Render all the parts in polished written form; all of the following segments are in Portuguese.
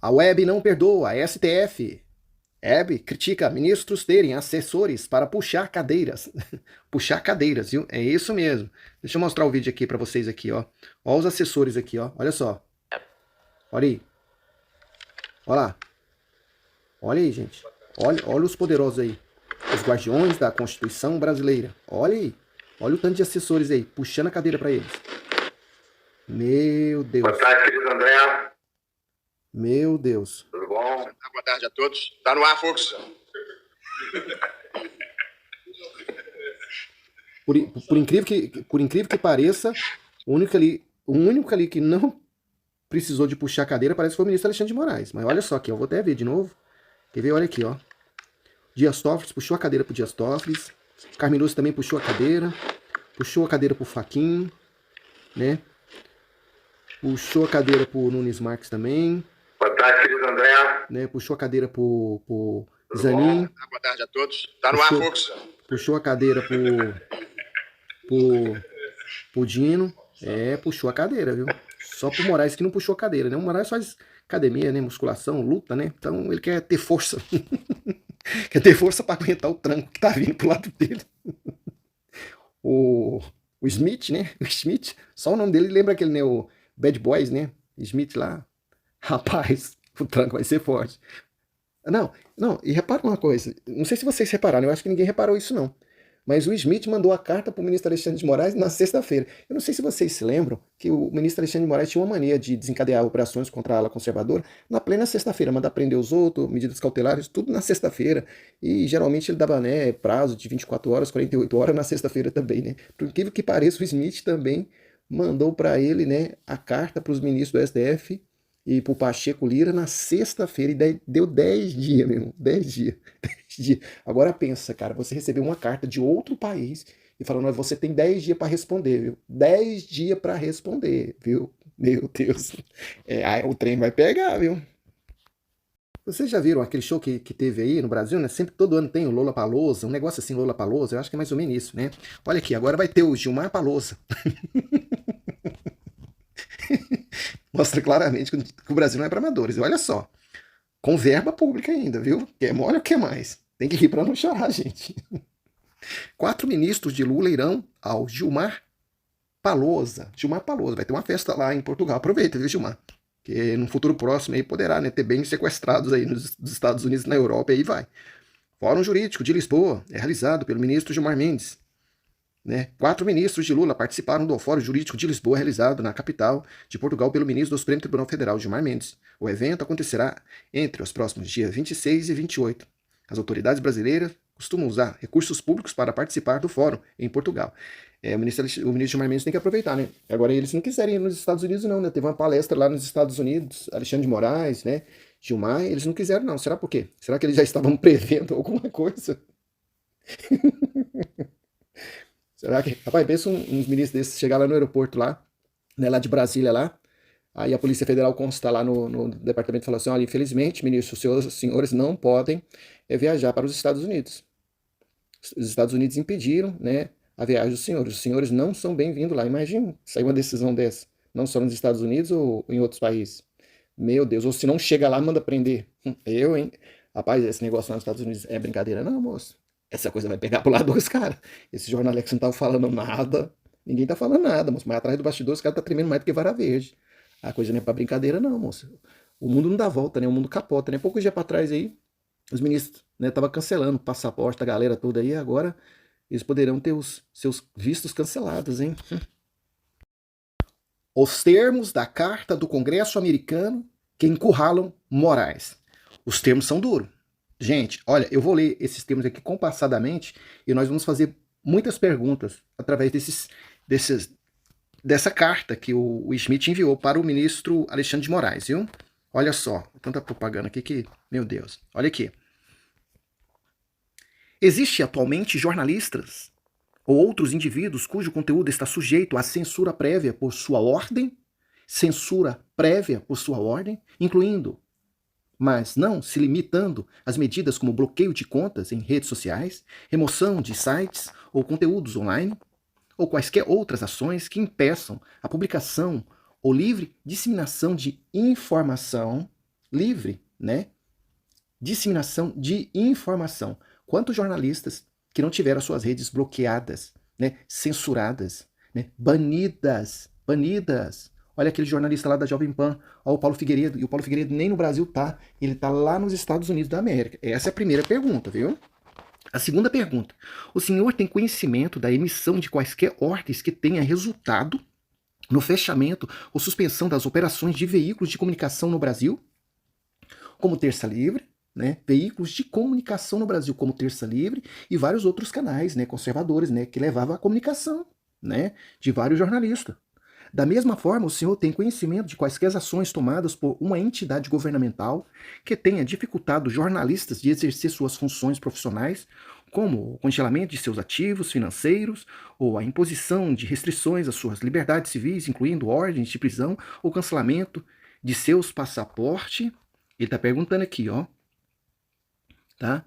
A web não perdoa, a STF. Web critica ministros terem assessores para puxar cadeiras. Puxar cadeiras, viu? É isso mesmo. Deixa eu mostrar o vídeo aqui para vocês aqui, ó. Ó os assessores aqui, ó. Olha só. Olha aí. Olha lá. Olha aí, gente. Olha os poderosos aí. Os guardiões da Constituição brasileira. Olha aí. Olha o tanto de assessores aí, puxando a cadeira para eles. Meu Deus. Boa tarde, querido André. Meu Deus. Tudo bom? Boa tarde a todos. Tá no ar, Fux. Por incrível que pareça, o único ali que não precisou de puxar a cadeira parece que foi o ministro Alexandre de Moraes. Mas olha só aqui, eu vou até ver de novo. Quer ver? Olha aqui, ó. Dias Toffoli puxou a cadeira pro Dias Toffoli. Carminus também puxou a cadeira. Puxou a cadeira pro Fachin, né? Puxou a cadeira pro Nunes Marques também. Boa tarde, querido André. Né? Puxou a cadeira pro Zanin. Boa tarde a todos. Tá no ar, Fux. Puxou a cadeira pro Dino. É, puxou a cadeira, viu? Só pro Moraes que não puxou a cadeira, né? O Moraes faz academia, né? Musculação, luta, né? Então ele quer ter força. Quer ter força para aguentar o tranco que tá vindo pro lado dele. O Smith, né? O Smith, só o nome dele lembra aquele, né? O Bad Boys, né? Smith lá. Rapaz, o tranco vai ser forte. Não, e repara uma coisa. Não sei se vocês repararam, eu acho que ninguém reparou isso não. Mas o Smith mandou a carta para o ministro Alexandre de Moraes na sexta-feira. Eu não sei se vocês se lembram que o ministro Alexandre de Moraes tinha uma mania de desencadear operações contra a ala conservadora na plena sexta-feira, mandar prender os outros, medidas cautelares, tudo na sexta-feira. E geralmente ele dava, né, prazo de 24 horas, 48 horas na sexta-feira também, né? Por incrível que pareça, o Smith também mandou para ele, né, a carta para os ministros do STF e pro Pacheco Lira na sexta-feira, e deu 10 dias, meu irmão, 10 dias, 10 dias. Agora pensa, cara, você recebeu uma carta de outro país e falando, você tem 10 dias para responder, viu? 10 dias para responder, viu? Meu Deus. Aí o trem vai pegar, viu? Vocês já viram aquele show que teve aí no Brasil, né? Sempre, todo ano tem o Lollapalooza, um negócio assim, Lollapalooza, eu acho que é mais ou menos isso, né? Olha aqui, agora vai ter o Gilmar Palouza. Mostra claramente que o Brasil não é para amadores. E olha só, com verba pública ainda, viu? Quer mole ou quer mais? Tem que rir para não chorar, gente. 4 ministros de Lula irão ao Gilmar Palouza. Gilmar Palouza, vai ter uma festa lá em Portugal. Aproveita, viu, Gilmar? Que no futuro próximo aí poderá, né, ter bens sequestrados aí nos Estados Unidos e na Europa, e aí vai. Fórum Jurídico de Lisboa é realizado pelo ministro Gilmar Mendes. Né? 4 ministros de Lula participaram do Fórum Jurídico de Lisboa, realizado na capital de Portugal pelo ministro do Supremo Tribunal Federal, Gilmar Mendes. O evento acontecerá entre os próximos dias 26 e 28. As autoridades brasileiras costumam usar recursos públicos para participar do fórum em Portugal. O ministro Gilmar Mendes tem que aproveitar, né? Agora eles não quiserem ir nos Estados Unidos não, né? Teve uma palestra lá nos Estados Unidos, Alexandre de Moraes, né? Gilmar, eles não quiseram não. Será por quê? Será que eles já estavam prevendo alguma coisa? Será que... Rapaz, pensa uns ministros desses chegar lá no aeroporto lá, né, lá de Brasília lá, aí a Polícia Federal consta lá no departamento e fala assim, olha, infelizmente, ministro, os senhores não podem viajar para os Estados Unidos. Os Estados Unidos impediram, né, a viagem dos senhores. Os senhores não são bem-vindos lá. Imagina sair uma decisão dessa, não só nos Estados Unidos ou em outros países. Meu Deus, ou se não chega lá, manda prender. Eu, hein? Rapaz, esse negócio lá nos Estados Unidos é brincadeira não, moço. Essa coisa vai pegar pro lado dos caras. Esse jornalista não tava falando nada. Ninguém tá falando nada, moço. Mas atrás do bastidor, os caras tá tremendo mais do que vara verde. A coisa não é pra brincadeira, não, moço. O mundo não dá volta, né? O mundo capota, né? Poucos dias pra trás aí, os ministros, né, tava cancelando o passaporte da galera toda aí. Agora eles poderão ter os seus vistos cancelados, hein? Os termos da carta do Congresso americano que encurralam Moraes. Os termos são duros. Gente, olha, eu vou ler esses termos aqui compassadamente e nós vamos fazer muitas perguntas através dessa carta que o Smith enviou para o ministro Alexandre de Moraes, viu? Olha só, tanta propaganda aqui que, meu Deus, olha aqui. Existe atualmente jornalistas ou outros indivíduos cujo conteúdo está sujeito à censura prévia por sua ordem, incluindo, mas não se limitando às medidas como bloqueio de contas em redes sociais, remoção de sites ou conteúdos online, ou quaisquer outras ações que impeçam a publicação ou livre disseminação de informação, livre, né, disseminação de informação. Quantos jornalistas que não tiveram suas redes bloqueadas, né, censuradas, né, banidas. Olha aquele jornalista lá da Jovem Pan, ó, o Paulo Figueiredo, e o Paulo Figueiredo nem no Brasil tá, ele tá lá nos Estados Unidos da América. Essa é a primeira pergunta, viu? A segunda pergunta: o senhor tem conhecimento da emissão de quaisquer ordens que tenha resultado no fechamento ou suspensão das operações de veículos de comunicação no Brasil, como Terça Livre, né? Veículos de comunicação no Brasil, como Terça Livre, e vários outros canais, né, conservadores, né, que levavam a comunicação, né, de vários jornalistas. Da mesma forma, o senhor tem conhecimento de quaisquer ações tomadas por uma entidade governamental que tenha dificultado jornalistas de exercer suas funções profissionais, como o congelamento de seus ativos financeiros ou a imposição de restrições às suas liberdades civis, incluindo ordens de prisão ou cancelamento de seus passaportes. Ele está perguntando aqui, ó, tá?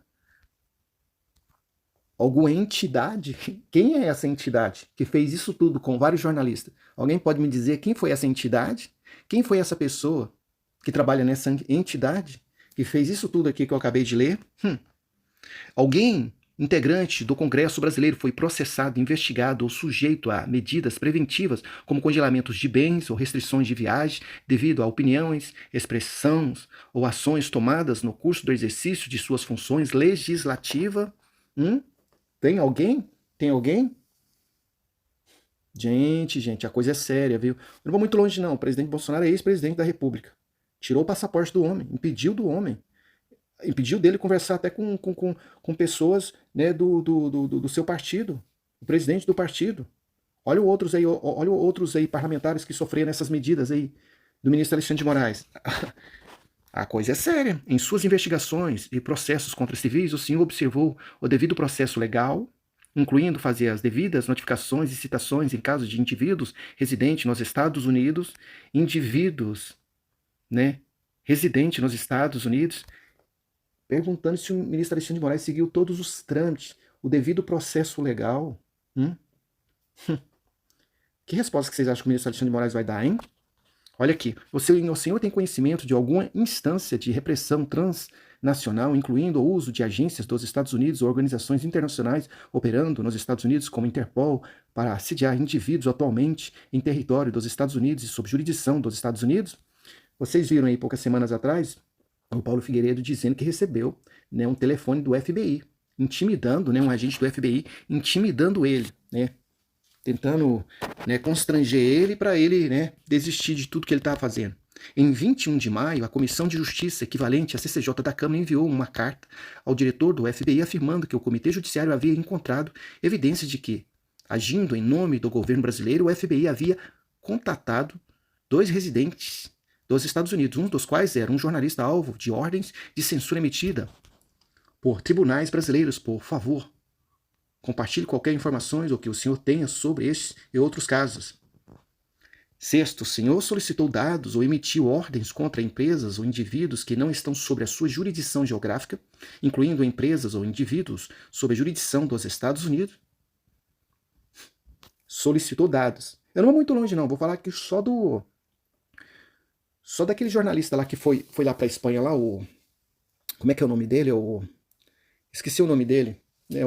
Alguma entidade? Quem é essa entidade que fez isso tudo com vários jornalistas? Alguém pode me dizer quem foi essa entidade? Quem foi essa pessoa que trabalha nessa entidade que fez isso tudo aqui que eu acabei de ler? Alguém integrante do Congresso Brasileiro foi processado, investigado ou sujeito a medidas preventivas, como congelamentos de bens ou restrições de viagem, devido a opiniões, expressões ou ações tomadas no curso do exercício de suas funções legislativas? Tem alguém? Tem alguém? Gente, a coisa é séria, viu? Eu não vou muito longe, não. O presidente Bolsonaro é ex-presidente da República. Tirou o passaporte do homem, impediu do homem. Impediu dele conversar até com pessoas, né, do seu partido. O presidente do partido. Olha outros aí parlamentares que sofreram essas medidas aí do ministro Alexandre de Moraes. A coisa é séria. Em suas investigações e processos contra civis, o senhor observou o devido processo legal, incluindo fazer as devidas notificações e citações em caso de indivíduos residentes nos Estados Unidos, né, residentes nos Estados Unidos, perguntando se o ministro Alexandre de Moraes seguiu todos os trâmites, o devido processo legal. Que resposta que vocês acham que o ministro Alexandre de Moraes vai dar, hein? Olha aqui, o senhor tem conhecimento de alguma instância de repressão transnacional, incluindo o uso de agências dos Estados Unidos ou organizações internacionais operando nos Estados Unidos, como Interpol, para assediar indivíduos atualmente em território dos Estados Unidos e sob jurisdição dos Estados Unidos? Vocês viram aí poucas semanas atrás o Paulo Figueiredo dizendo que recebeu, né, um telefone do FBI, intimidando, né, um agente do FBI, intimidando ele, né, tentando, né, constranger ele para ele, né, desistir de tudo que ele estava fazendo. Em 21 de maio, a Comissão de Justiça, equivalente à CCJ da Câmara, enviou uma carta ao diretor do FBI afirmando que o Comitê Judiciário havia encontrado evidências de que, agindo em nome do governo brasileiro, o FBI havia contatado 2 residentes dos Estados Unidos, um dos quais era um jornalista alvo de ordens de censura emitida por tribunais brasileiros. Por favor, compartilhe qualquer informações ou que o senhor tenha sobre estes e outros casos. Sexto, o senhor solicitou dados ou emitiu ordens contra empresas ou indivíduos que não estão sob a sua jurisdição geográfica, incluindo empresas ou indivíduos sob a jurisdição dos Estados Unidos. Solicitou dados. Eu não vou muito longe, não. Vou falar aqui só daquele jornalista lá que foi lá para a Espanha, lá, como é que é o nome dele? Esqueci o nome dele. Né,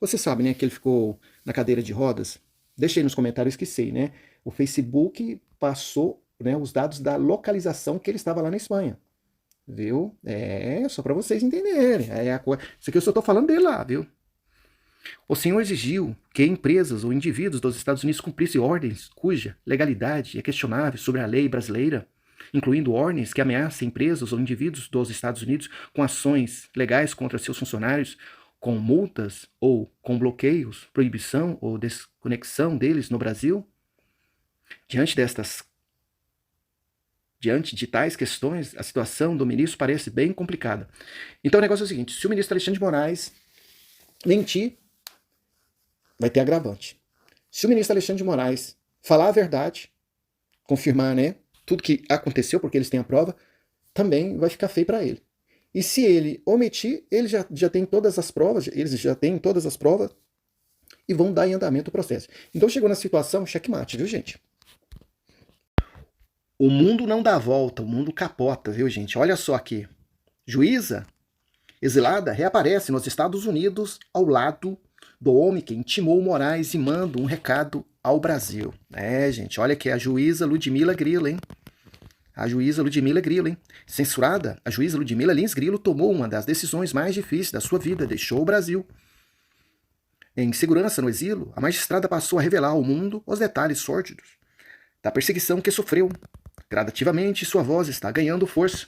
você sabe, né, que ele ficou na cadeira de rodas. Deixei nos comentários, esqueci, né? O Facebook passou, né, os dados da localização que ele estava lá na Espanha. Viu? Só para vocês entenderem. Isso aqui eu só estou falando dele lá, viu? O senhor exigiu que empresas ou indivíduos dos Estados Unidos cumprissem ordens cuja legalidade é questionável sobre a lei brasileira, incluindo ordens que ameacem empresas ou indivíduos dos Estados Unidos com ações legais contra seus funcionários, com multas ou com bloqueios, proibição ou desconexão deles no Brasil? Diante de tais questões, a situação do ministro parece bem complicada. Então o negócio é o seguinte: se o ministro Alexandre de Moraes mentir, vai ter agravante. Se o ministro Alexandre de Moraes falar a verdade, confirmar, né, tudo que aconteceu, porque eles têm a prova, também vai ficar feio para ele. E se ele omitir, ele já tem todas as provas, eles já têm todas as provas e vão dar em andamento o processo. Então chegou na situação, checkmate, viu, gente? O mundo não dá volta, o mundo capota, viu, gente? Olha só aqui. Juíza exilada reaparece nos Estados Unidos ao lado do homem que intimou Moraes e manda um recado ao Brasil. É, gente, olha aqui a juíza Ludmila Grilo, hein? A juíza Ludmila Grilo, hein? Censurada, a juíza Ludmila Lins Grilo tomou uma das decisões mais difíceis da sua vida, deixou o Brasil. Em segurança no exílio, a magistrada passou a revelar ao mundo os detalhes sórdidos da perseguição que sofreu. Gradativamente, sua voz está ganhando força.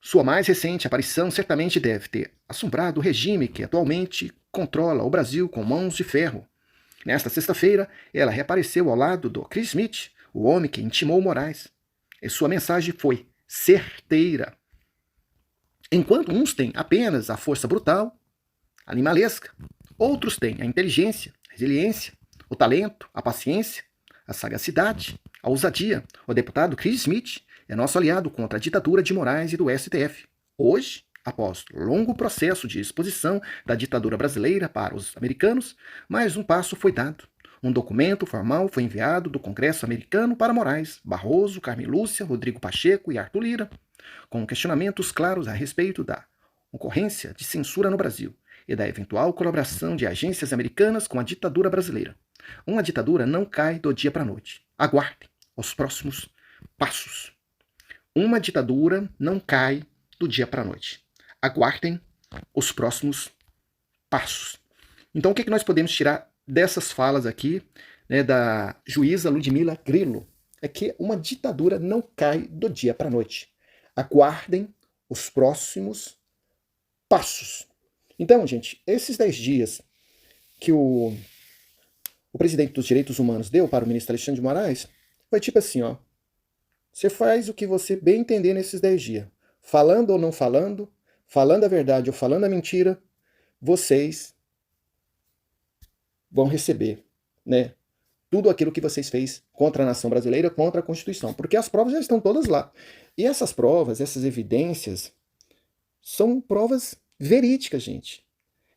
Sua mais recente aparição certamente deve ter assombrado o regime que atualmente controla o Brasil com mãos de ferro. Nesta sexta-feira, ela reapareceu ao lado do Chris Smith, o homem que intimou Moraes. E sua mensagem foi certeira. Enquanto uns têm apenas a força brutal, animalesca, outros têm a inteligência, a resiliência, o talento, a paciência, a sagacidade, a ousadia. O deputado Chris Smith é nosso aliado contra a ditadura de Moraes e do STF. Hoje, após longo processo de exposição da ditadura brasileira para os americanos, mais um passo foi dado. Um documento formal foi enviado do Congresso americano para Moraes, Barroso, Carmen Lúcia, Rodrigo Pacheco e Arthur Lira, com questionamentos claros a respeito da ocorrência de censura no Brasil e da eventual colaboração de agências americanas com a ditadura brasileira. Uma ditadura não cai do dia para a noite. Aguardem os próximos passos. Uma ditadura não cai do dia para a noite. Aguardem os próximos passos. Então, o que nós podemos tirar dessas falas aqui, né, da juíza Ludmila Grilo? É que uma ditadura não cai do dia para a noite. Aguardem os próximos passos. Então, gente, esses 10 dias que o presidente dos direitos humanos deu para o ministro Alexandre de Moraes, foi tipo assim, ó. Você faz o que você bem entender nesses 10 dias. Falando ou não falando, falando a verdade ou falando a mentira, vocês vão receber, né, tudo aquilo que vocês fez contra a nação brasileira, contra a Constituição. Porque as provas já estão todas lá. E essas provas, essas evidências, são provas verídicas, gente.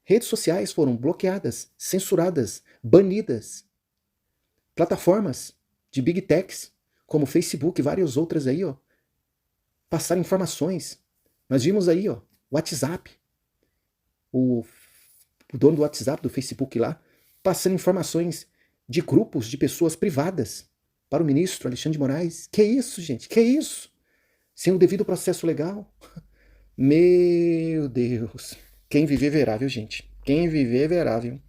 Redes sociais foram bloqueadas, censuradas, banidas. Plataformas de big techs, como Facebook e várias outras aí, ó, passaram informações. Nós vimos aí, ó, WhatsApp. O dono do WhatsApp, do Facebook lá, passando informações de grupos de pessoas privadas para o ministro Alexandre de Moraes. Que isso, gente? Que isso? Sem o devido processo legal? Meu Deus. Quem viver verá, viu, gente? Quem viver verá, viu?